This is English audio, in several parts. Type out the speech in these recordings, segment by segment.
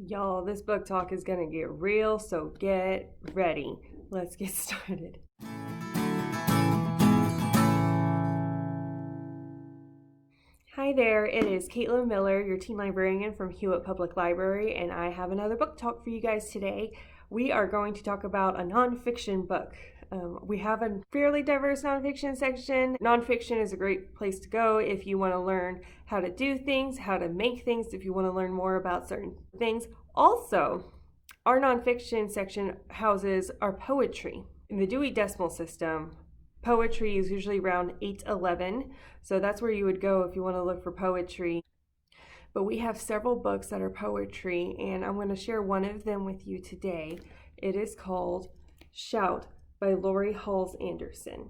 Y'all, this book talk is gonna get real, so get ready. Let's get started. Hi there, it is Caitlin Miller, your teen librarian from Hewitt Public Library, and I have another book talk for you guys today. We are going to talk about a nonfiction book. We have a fairly diverse nonfiction section. Nonfiction is a great place to go if you want to learn how to do things, how to make things, if you want to learn more about certain things. Also, our nonfiction section houses our poetry. In the Dewey Decimal System, poetry is usually around 811, so that's where you would go if you want to look for poetry. But we have several books that are poetry, and I'm going to share one of them with you today. It is called Shout by Laurie Halse Anderson.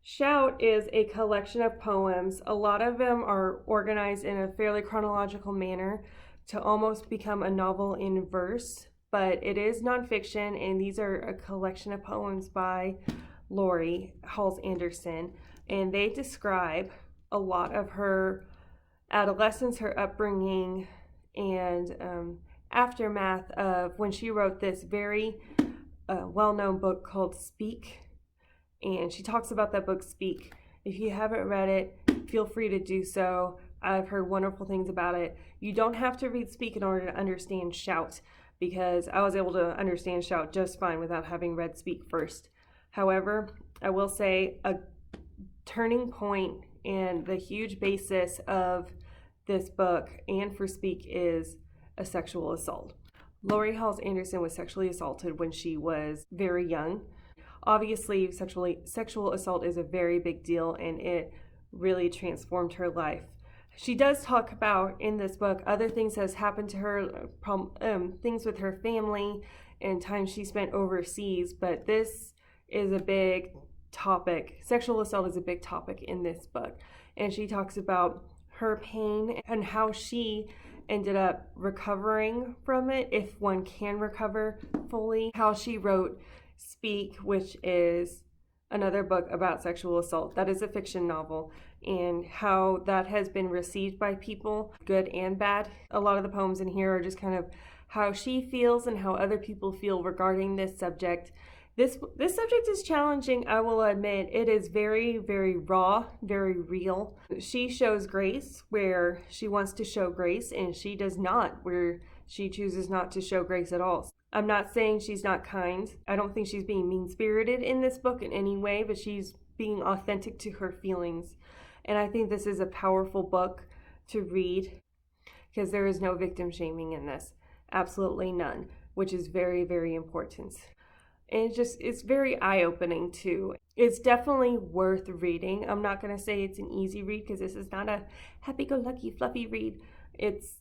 Shout is a collection of poems. A lot of them are organized in a fairly chronological manner to almost become a novel in verse, but it is nonfiction, and these are a collection of poems by Laurie Halse Anderson, and they describe a lot of her adolescence, her upbringing, and aftermath of when she wrote this very well-known book called Speak, and she talks about that book Speak. If you haven't read it, feel free to do so. I've heard wonderful things about it. You don't have to read Speak in order to understand Shout, because I was able to understand Shout just fine without having read Speak first. However, I will say a turning point and the huge basis of this book and for Speak is a sexual assault. Laurie Halse Anderson was sexually assaulted when she was very young. Obviously, sexual assault is a very big deal, and it really transformed her life. She does talk about in this book other things that has happened to her, things with her family and time she spent overseas, but this is a big topic. Sexual assault is a big topic in this book, and she talks about her pain and how she ended up recovering from it, if one can recover fully, how she wrote Speak, which is another book about sexual assault. That is a fiction novel, and how that has been received by people, good and bad. A lot of the poems in here are just kind of how she feels and how other people feel regarding this subject. This subject is challenging, I will admit. It is very, very raw, very real. She shows grace where she wants to show grace, and she does not where she chooses not to show grace at all. I'm not saying she's not kind. I don't think she's being mean-spirited in this book in any way, but she's being authentic to her feelings. And I think this is a powerful book to read because there is no victim shaming in this. Absolutely none, which is very, very important. And it's very eye-opening too. It's definitely worth reading. I'm not going to say it's an easy read because this is not a happy-go-lucky, fluffy read. It's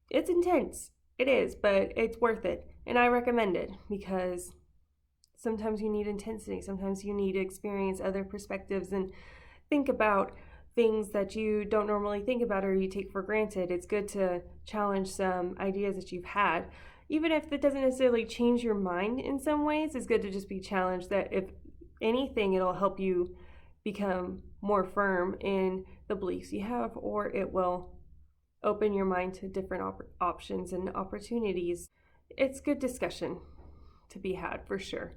intense. It is, but it's worth it. And I recommend it because sometimes you need intensity. Sometimes you need to experience other perspectives and think about things that you don't normally think about or you take for granted. It's good to challenge some ideas that you've had. Even if it doesn't necessarily change your mind in some ways, it's good to just be challenged that if anything, it'll help you become more firm in the beliefs you have, or it will open your mind to different options and opportunities. It's good discussion to be had for sure.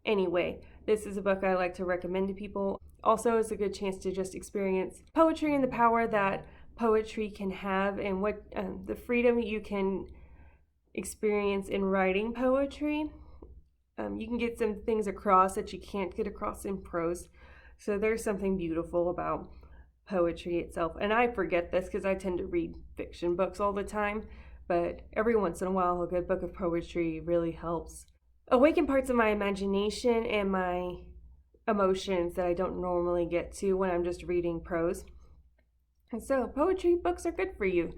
Anyway, this is a book I like to recommend to people. Also, it's a good chance to just experience poetry and the power that poetry can have, and what the freedom you can experience in writing poetry. You can get some things across that you can't get across in prose. So there's something beautiful about poetry itself. And I forget this because I tend to read fiction books all the time, but every once in a while a good book of poetry really helps awaken parts of my imagination and my emotions that I don't normally get to when I'm just reading prose. And so poetry books are good for you.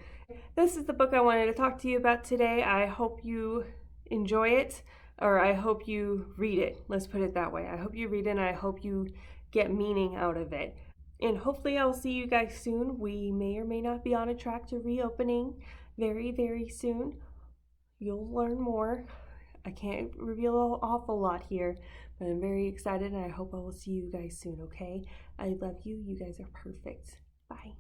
This is the book I wanted to talk to you about today. I hope you enjoy it, or I hope you read it. Let's put it that way. I hope you read it, and I hope you get meaning out of it. And hopefully I'll see you guys soon. We may or may not be on a track to reopening very, very soon. You'll learn more. I can't reveal an awful lot here, but I'm very excited, and I hope I will see you guys soon, okay? I love you. You guys are perfect. Bye.